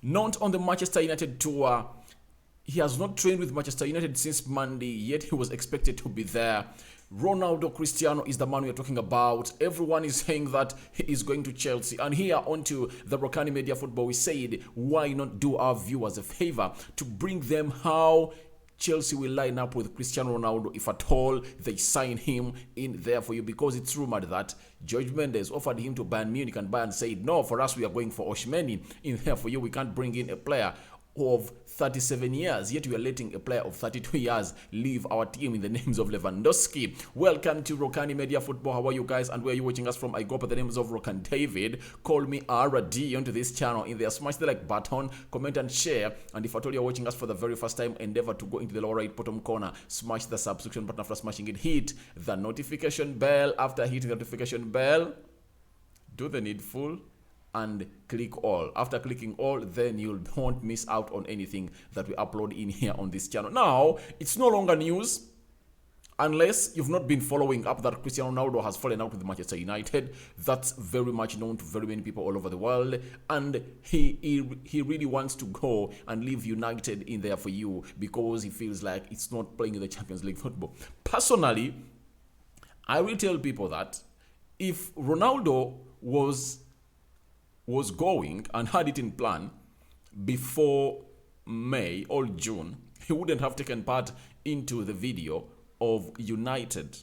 Not on the Manchester United tour. He has not trained with Manchester United since Monday, yet he was expected to be there. Ronaldo Cristiano is the man we are talking about. Everyone is saying that he is going to Chelsea. And here onto the Rokani Media Football, we said, why not do our viewers a favor to bring them how Chelsea will line up with Cristiano Ronaldo if at all they sign him in there for you, because it's rumored that George Mendes offered him to Bayern Munich and Bayern said, no, for us we are going for Osimhen in there for you. We can't bring in a player of 37 years, yet we are letting a player of 32 years leave our team in the names of Lewandowski. Welcome to Rokani Media Football. How are you guys and where are you watching us from? I go by the names of Rokan David. Call me RD onto this channel. In there, smash the like button, comment and share. And if at all you're watching us for the very first time, endeavor to go into the lower right bottom corner, smash the subscription button. After smashing it, hit the notification bell. After hitting the notification bell, do the needful and click all. After clicking all, then you won't miss out on anything that we upload in here on this channel. Now, it's no longer news unless you've not been following up that Cristiano Ronaldo has fallen out with Manchester United. That's very much known to very many people all over the world, and he really wants to go and leave United in there for you because he feels like it's not playing in the Champions League football. Personally, I will tell people that if Ronaldo was going and had it in plan before May or June, he wouldn't have taken part into the video of United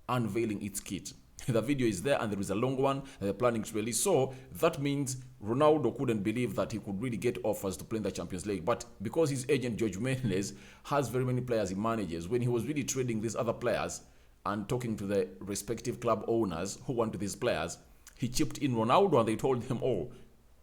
unveiling its kit. The video is there and there is a long one they're planning to release. So that means Ronaldo couldn't believe that he could really get offers to play in the Champions League. But because his agent George Mendes has very many players he manages, when he was really trading these other players and talking to the respective club owners who want these players, he chipped in Ronaldo and they told him, oh,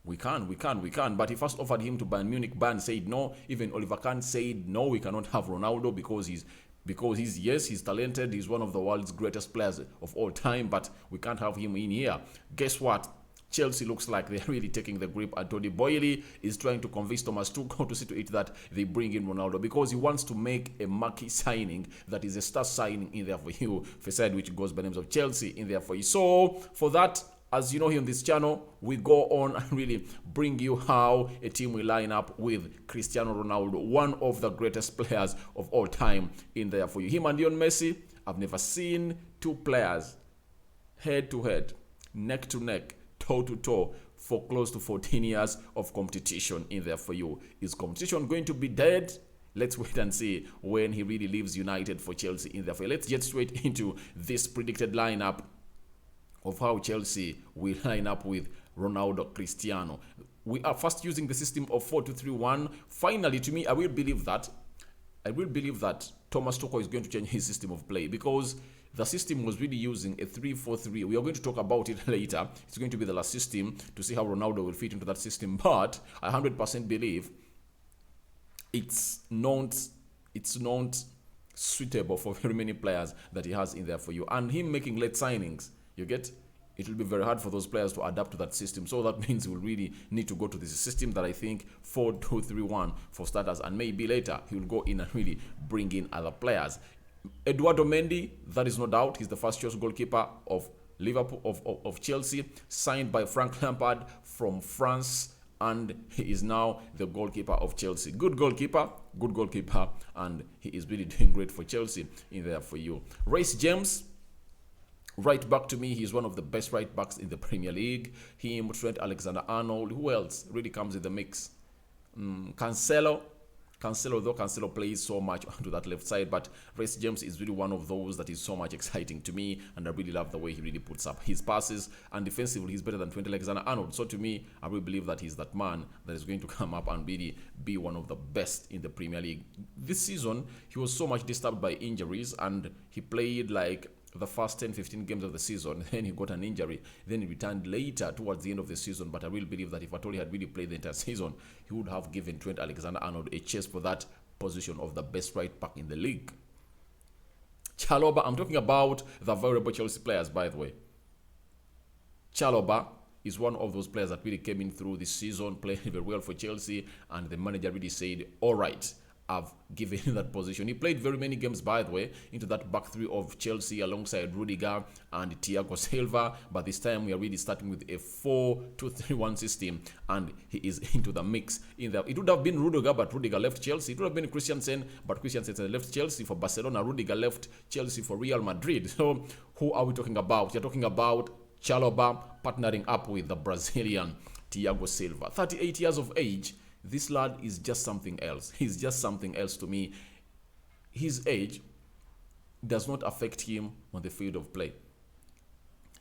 we can. But he first offered him to Bayern Munich. Bayern said no. Even Oliver Kahn said no, we cannot have Ronaldo because he's talented. He's one of the world's greatest players of all time, but we can't have him in here. Guess what? Chelsea looks like they're really taking the grip, and Tony Boyle is trying to convince Thomas Tuchel to see to it that they bring in Ronaldo because he wants to make a marquee signing that is a star signing in there for you, for side which goes by names of Chelsea in there for you. So for that, as you know here on this channel, we go on and really bring you how a team will line up with Cristiano Ronaldo, one of the greatest players of all time in there for you. Him and Lionel Messi, I've never seen two players head to head, neck to neck, toe to toe for close to 14 years of competition in there for you. Is competition going to be dead? Let's wait and see when he really leaves United for Chelsea in there for you. Let's get straight into this predicted lineup of how Chelsea will line up with Ronaldo Cristiano. We are first using the system of 4-2-3-1. Finally, to me, I will believe that Thomas Tuchel is going to change his system of play because the system was really using a 3-4-3. We are going to talk about it later. It's going to be the last system to see how Ronaldo will fit into that system. But I 100% believe it's not suitable for very many players that he has in there for you. And him making late signings, you get, it will be very hard for those players to adapt to that system. So that means we'll really need to go to this system that I think 4-2-3-1 for starters, and maybe later he will go in and really bring in other players. Eduardo Mendy, that is no doubt, he's the first choice goalkeeper of Liverpool, of Chelsea, signed by Frank Lampard from France, and he is now the goalkeeper of Chelsea. Good goalkeeper, and he is really doing great for Chelsea in there for you. Reece James, right back, to me, he's one of the best right backs in the Premier League. Him, Trent Alexander-Arnold, who else really comes in the mix? Cancelo, though Cancelo plays so much onto that left side, but Reece James is really one of those that is so much exciting to me, and I really love the way he really puts up his passes, and defensively he's better than Trent Alexander-Arnold. So to me, I really believe that he's that man that is going to come up and really be one of the best in the Premier League. This season, he was so much disturbed by injuries, and he played like the first 10-15 games of the season, then he got an injury, then he returned later towards the end of the season. But I really believe that if at all he had really played the entire season, he would have given Trent Alexander-Arnold a chase for that position of the best right back in the league. Chalobah, I'm talking about the variable Chelsea players, by the way. Chalobah is one of those players that really came in through this season, playing very well for Chelsea, and the manager really said, all right, have given him that position. He played very many games, by the way, into that back three of Chelsea alongside Rudiger and Thiago Silva. But this time we are really starting with a 4-2-3-1 system, and he is into the mix. In there, it would have been Rudiger, but Rudiger left Chelsea. It would have been Christensen, but Christensen left Chelsea for Barcelona. Rudiger left Chelsea for Real Madrid. So who are we talking about? You're talking about Chalobah partnering up with the Brazilian Thiago Silva. 38 years of age. This lad is just something else. He's just something else to me. His age does not affect him on the field of play.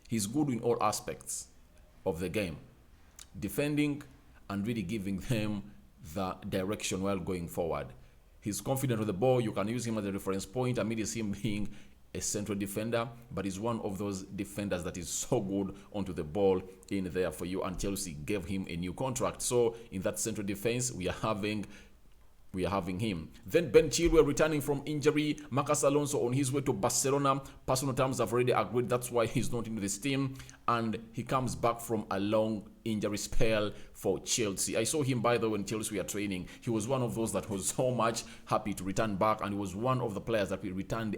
He's good in all aspects of the game, defending and really giving them the direction while going forward. He's confident with the ball. You can use him as a reference point. I mean, it's him being a central defender, but he's one of those defenders that is so good onto the ball in there for you, and Chelsea gave him a new contract. So in that central defense, we are having him. Then Ben Chilwell returning from injury. Marcus Alonso on his way to Barcelona. Personal terms have already agreed. That's why he's not into this team. And he comes back from a long injury spell for Chelsea. I saw him, by the way, when Chelsea were training. He was one of those that was so much happy to return back. And he was one of the players that we returned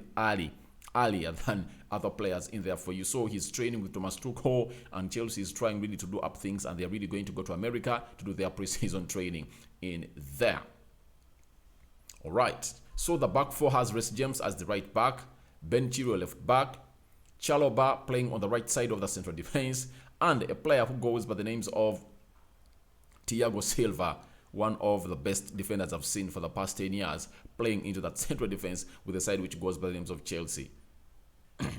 earlier than other players in there for you. So he's training with Thomas Tuchel, and Chelsea is trying really to do up things, and they're really going to go to America to do their pre-season training in there. All right. So the back four has Reece James as the right back, Ben Chilwell left back, Chalobah playing on the right side of the central defense, and a player who goes by the names of Thiago Silva, one of the best defenders I've seen for the past 10 years, playing into that central defense with a side which goes by the names of Chelsea.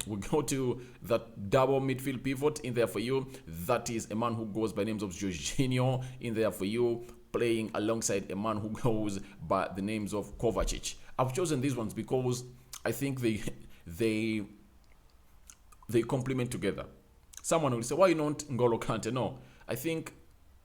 We go to that double midfield pivot in there for you. That is a man who goes by the names of Jorginho in there for you, playing alongside a man who goes by the names of Kovacic. I've chosen these ones because I think they complement together. Someone will say, why not N'Golo Kante? No, I think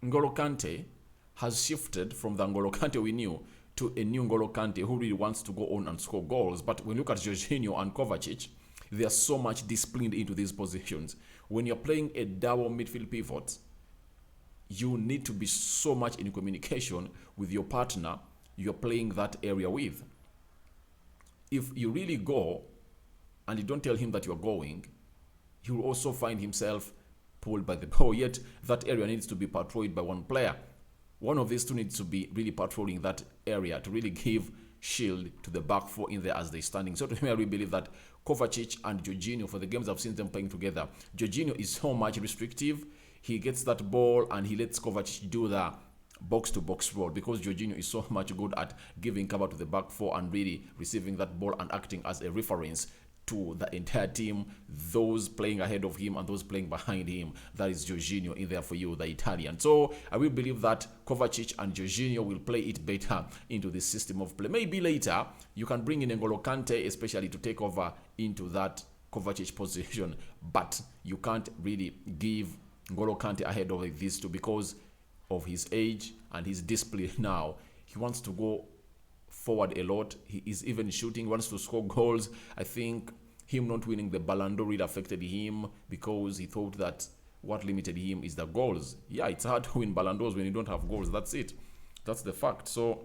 N'Golo Kante has shifted from the N'Golo Kante we knew to a new N'Golo Kante who really wants to go on and score goals. But when you look at Jorginho and Kovacic, they are so much disciplined into these positions. When you're playing a double midfield pivot, you need to be so much in communication with your partner you're playing that area with. If you really go and you don't tell him that you're going, he will also find himself pulled by the ball. Yet that area needs to be patrolled by one player. One of these two needs to be really patrolling that area to really give shield to the back four in there as they're standing. So to me, I really believe that Kovacic and Jorginho, for the games I've seen them playing together, Jorginho is so much restrictive. He gets that ball and he lets Kovacic do the box-to-box role, because Jorginho is so much good at giving cover to the back four and really receiving that ball and acting as a reference to the entire team, those playing ahead of him and those playing behind him. That is Jorginho in there for you, the Italian. So I will believe that Kovacic and Jorginho will play it better into this system of play. Maybe later you can bring in N'Golo Kante, especially to take over into that Kovacic position, but you can't really give N'Golo Kante ahead of these two because of his age and his display now. He wants to go forward a lot. He is even shooting, wants to score goals. I think him not winning the Ballon d'Or really affected him because he thought that what limited him is the goals. Yeah, it's hard to win Ballon d'Ors when you don't have goals. That's it. That's the fact. So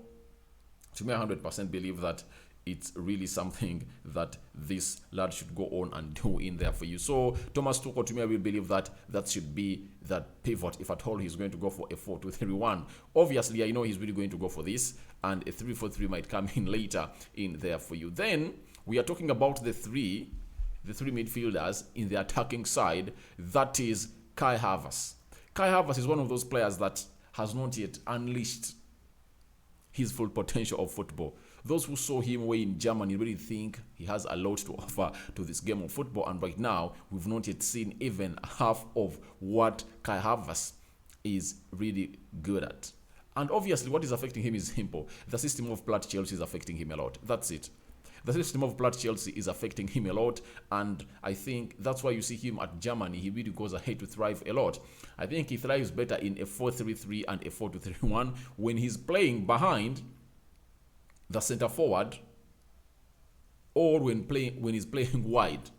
to me, I 100% believe that it's really something that this lad should go on and do in there for you. So Thomas Tuchel, to me, I will believe that that should be that pivot, if at all he's going to go for a 4-2-3-1. Obviously, I know he's really going to go for this, and a 3-4-3 might come in later in there for you. Then we are talking about the three midfielders in the attacking side. That is Kai Havertz. Kai Havertz is one of those players that has not yet unleashed his full potential of football. Those who saw him away in Germany really think he has a lot to offer to this game of football. And right now, we've not yet seen even half of what Kai Havertz is really good at. And obviously, what is affecting him is simple. The system of play at Chelsea is affecting him a lot. That's it. The system of play at Chelsea is affecting him a lot. And I think that's why you see him at Germany. He really goes ahead to thrive a lot. I think he thrives better in a 4-3-3 and a 4-2-3-1 when he's playing behind the center forward, or when he's playing wide.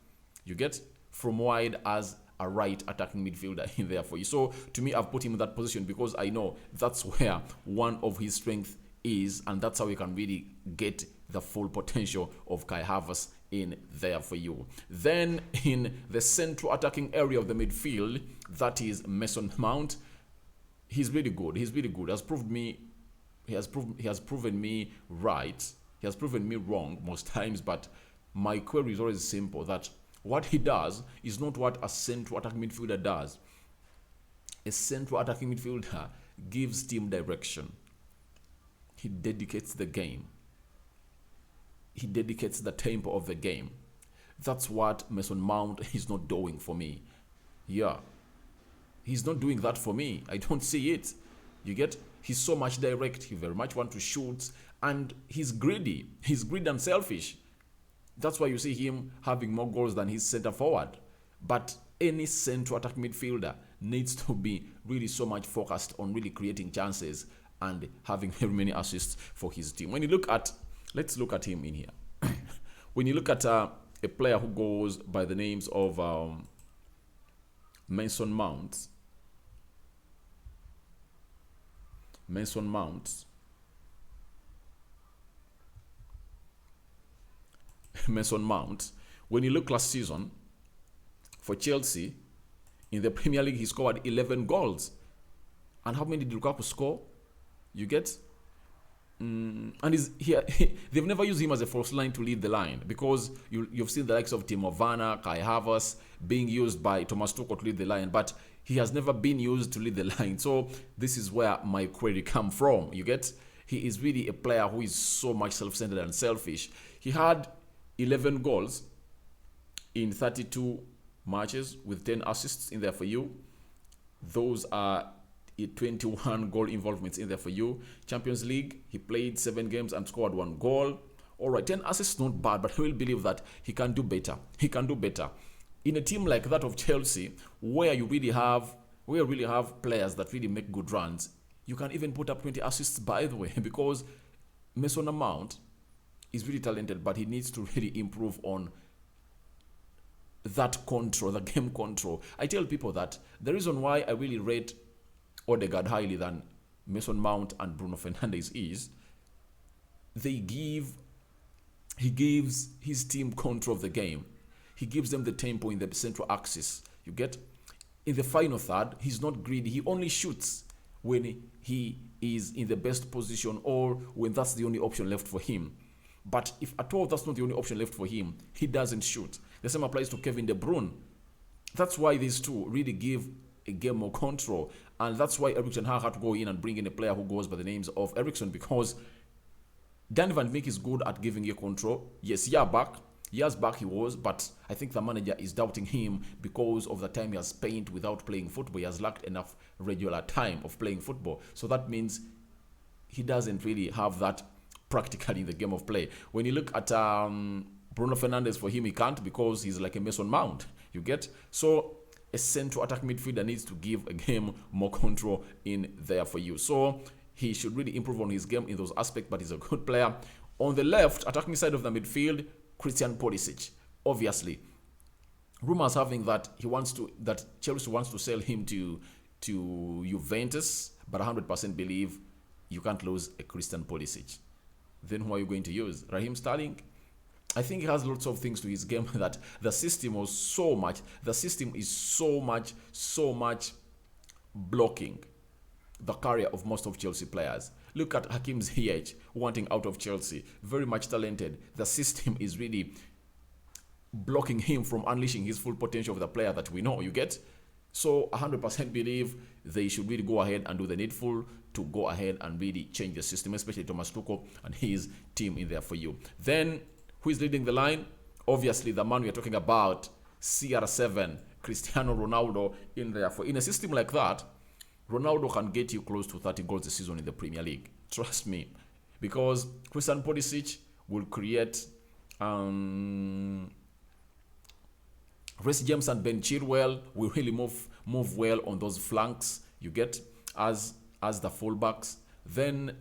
You get from wide as a right attacking midfielder in there for you. So to me, I've put him in that position because I know that's where one of his strengths is, and that's how you can really get the full potential of Kai Havertz in there for you. Then in the central attacking area of the midfield, that is Mason Mount. He's really good. He's really good. He has proven me right. He has proven me wrong most times, but my query is always simple, that what he does is not what a central attacking midfielder does. A central attacking midfielder gives team direction. He dedicates the game. He dedicates the tempo of the game. That's what Mason Mount is not doing for me. Yeah. He's not doing that for me. I don't see it. You get? He's so much direct. He very much wants to shoot. And he's greedy. He's greedy and selfish. That's why you see him having more goals than his center forward. But any central attack midfielder needs to be really so much focused on really creating chances and having very many assists for his team. When you look at, let's look at him in here. When you look at a player who goes by the names of Mason Mount. Mason Mount. Mason Mount. When you look last season for Chelsea, in the Premier League, he scored 11 goals. And how many did Lukaku score? You get? And they've never used him as a false line to lead the line, because you've seen the likes of Timo Werner, Kai Havertz being used by Thomas Tuchel to lead the line, but he has never been used to lead the line. So this is where my query come from. You get? He is really a player who is so much self-centered and selfish. He had 11 goals in 32 matches with 10 assists in there for you. Those are 21 goal involvements in there for you. Champions League, he played 7 games and scored 1 goal. All right, 10 assists, not bad, but I will believe that he can do better. He can do better. In a team like that of Chelsea, where you really have players that really make good runs, you can even put up 20 assists, by the way, because Mason Mount is really talented, but he needs to really improve on that control, the game control. I tell people that the reason why I really rate Odegaard highly than Mason Mount and Bruno Fernandes is he gives his team control of the game. He gives them the tempo in the central axis. You get? In the final third, he's not greedy. He only shoots when he is in the best position or when that's the only option left for him. But if at all that's not the only option left for him, he doesn't shoot. The same applies to Kevin De Bruyne. That's why these two really give a game more control. And that's why Erik ten Hag had to go in and bring in a player who goes by the names of Eriksen, because Danny Van Beek is good at giving you control. Yes, years back he was, but I think the manager is doubting him because of the time he has spent without playing football. He has lacked enough regular time of playing football. So that means he doesn't really have that practically in the game of play. When you look at Bruno Fernandes, for him he can't, because he's like a Mason Mount. You get? So a central attack midfielder needs to give a game more control in there for you. So he should really improve on his game in those aspects, but he's a good player. On the left, attacking side of the midfield, Christian Pulisic. Obviously, rumors having that Chelsea wants to sell him to Juventus, but 100% believe you can't lose a Christian Pulisic. Then who are you going to use? Raheem Sterling? I think he has lots of things to his game that the system is so much blocking the career of most of Chelsea players. Look at Hakim Ziyech wanting out of Chelsea. Very much talented. The system is really blocking him from unleashing his full potential of the player that we know. You get? So 100% believe they should really go ahead and do the needful to go ahead and really change the system, especially Thomas Tuchel and his team in there for you. Then, who is leading the line? Obviously, the man we are talking about, CR7, Cristiano Ronaldo in there. For in a system like that, Ronaldo can get you close to 30 goals a season in the Premier League. Trust me. Because Christian Pulisic will create Reece James and Ben Chilwell will really move well on those flanks. You get? As the fullbacks. Then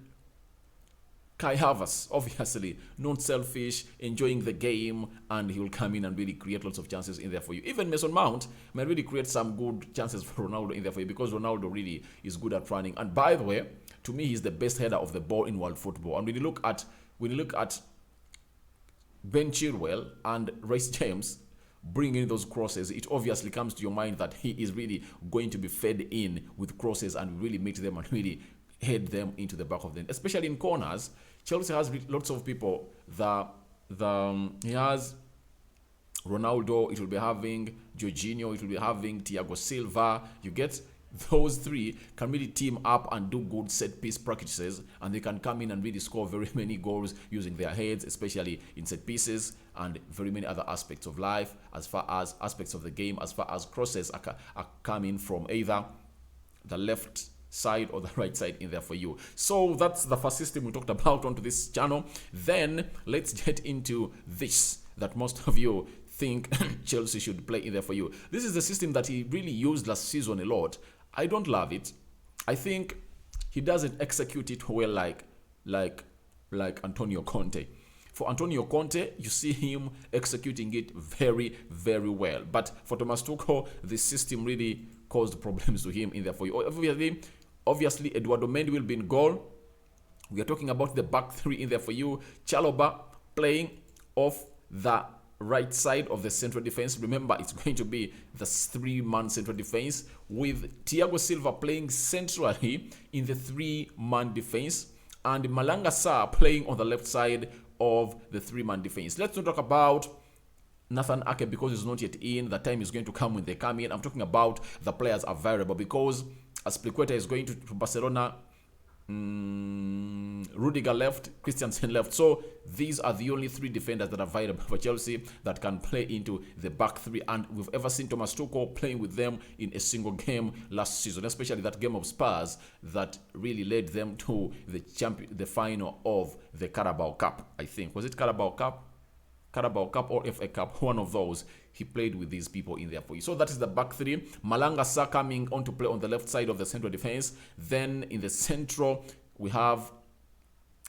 Kai Havertz, obviously, not selfish, enjoying the game, and he will come in and really create lots of chances in there for you. Even Mason Mount may really create some good chances for Ronaldo in there for you, because Ronaldo really is good at running. And by the way, To me, he's the best header of the ball in world football. And when you look at Ben Chilwell and Reece James bringing those crosses, it obviously comes to your mind that he is really going to be fed in with crosses and really meet them and really head them into the back of the net, especially in corners. Chelsea has lots of people. He has Ronaldo, it will be having Jorginho, it will be having Thiago Silva. You get those three can really team up and do good set piece practices, and they can come in and really score very many goals using their heads, especially in set pieces and very many other aspects of life, as far as aspects of the game, as far as crosses are coming from either the left side or the right side in there for you. So that's the first system we talked about onto this channel. Then let's get into this that most of you think Chelsea should play in there for you. This is the system that he really used last season a lot. I don't love it. I think he doesn't execute it well like Antonio Conte. For Antonio Conte, you see him executing it very, very well. But for Thomas Tuchel, the system really caused problems to him in there for you. Obviously, Eduardo Mendy will be in goal. We are talking about the back three in there for you. Chalobah playing off the right side of the central defense. Remember, it's going to be the three-man central defense with Thiago Silva playing centrally in the three-man defense and Malanga Sarr playing on the left side of the three-man defense. Let's not talk about Nathan Ake because he's not yet in. The time is going to come when they come in. I'm talking about the players available because Azpilicueta is going to Barcelona. Rudiger left, Christensen left. So these are the only three defenders that are available for Chelsea that can play into the back three. And we've ever seen Thomas Tuchel playing with them in a single game last season, especially that game of Spurs that really led them to the final of the Carabao Cup. I think was it Carabao Cup or FA Cup, one of those. He played with these people in there for you. So that is the back three. Malanga Sarr coming on to play on the left side of the central defense. Then in the central, we have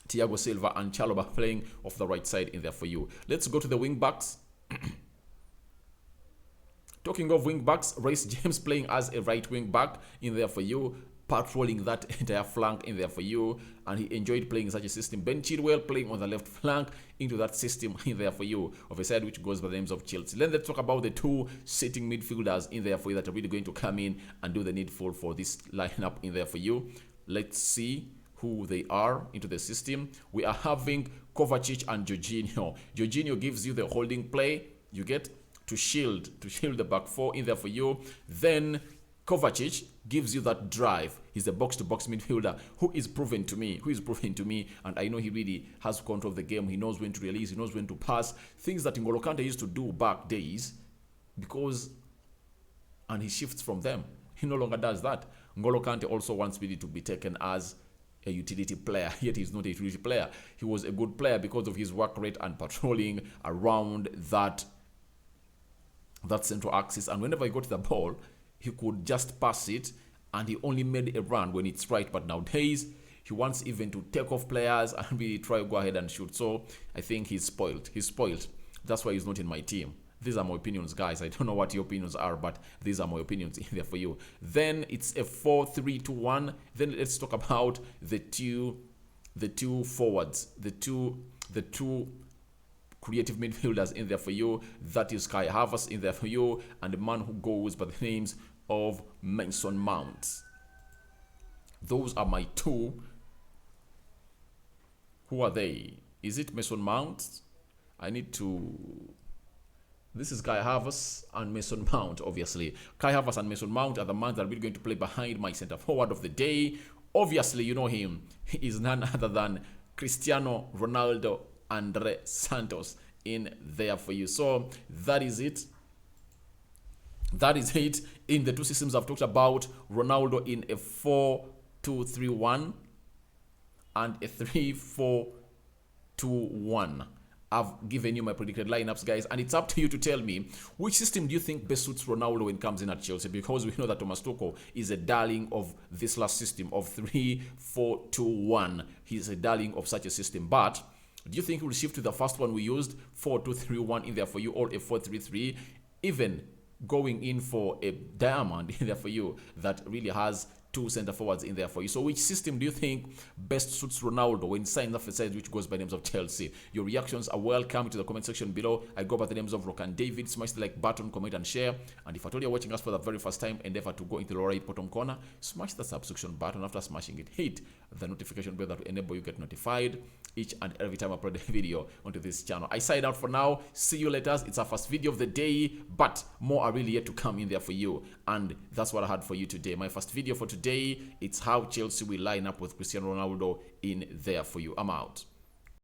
Thiago Silva and Chalobah playing off the right side in there for you. Let's go to the wing backs. Talking of wing backs, Reece James playing as a right wing back in there for you, patrolling that entire flank in there for you, and he enjoyed playing such a system. Ben Chilwell playing on the left flank into that system in there for you of a side which goes by the names of Chelsea. Then let's talk about the two sitting midfielders in there for you that are really going to come in and do the needful for this lineup in there for you. Let's see who they are into the system. We are having Kovacic and Jorginho. Jorginho gives you the holding play. You get to shield the back four in there for you. Then Kovacic gives you that drive. He's a box-to-box midfielder who is proven to me, and I know he really has control of the game. He knows when to release, he knows when to pass. Things that N'Golo Kante used to do back days, and he shifts from them. He no longer does that. N'Golo Kante also wants really to be taken as a utility player, yet he's not a utility player. He was a good player because of his work rate and patrolling around that central axis, and whenever he got the ball, he could just pass it, and he only made a run when it's right. But nowadays, he wants even to take off players and really try to go ahead and shoot. So I think he's spoiled. That's why he's not in my team. These are my opinions, guys. I don't know what your opinions are, but these are my opinions in there for you. Then it's a 4-3-2-1. Then let's talk about the two forwards, the two creative midfielders in there for you. That is Kai Havertz in there for you, and the man who goes by the names of Mason Mount. Those are my two. Who are they? Is it Mason Mount? This is Kai Havertz and Mason Mount, obviously. Kai Havertz and Mason Mount are the man that are really going to play behind my centre forward of the day. Obviously, you know him. He is none other than Cristiano Ronaldo Andre Santos in there for you. So that is it. In the two systems I've talked about, Ronaldo in a 4-2-3-1 and a 3-4-2-1. I've given you my predicted lineups, guys, and it's up to you to tell me which system do you think best suits Ronaldo when it comes in at Chelsea, because we know that Thomas Tuchel is a darling of this last system of 3-4-2-1. He's a darling of such a system. But do you think he will shift to the first one we used, 4-2-3-1 in there for you, or a 4-3-3, even going in for a diamond in there for you that really has two center forwards in there for you. So which system do you think best suits Ronaldo when signing up for side which goes by names of Chelsea? Your reactions are welcome to the comment section below. I go by the names of Rokani David. Smash the like button, comment and share. And if at all you're watching us for the very first time, endeavor to go into the right bottom corner, smash the subscription button. After smashing it, hit the notification bell that will enable you get notified each and every time I upload a video onto this channel. I sign out for now. See you later. It's our first video of the day, but more are really yet to come in there for you. And that's what I had for you today. My first video for today, it's how Chelsea will line up with Cristiano Ronaldo in there for you. I'm out.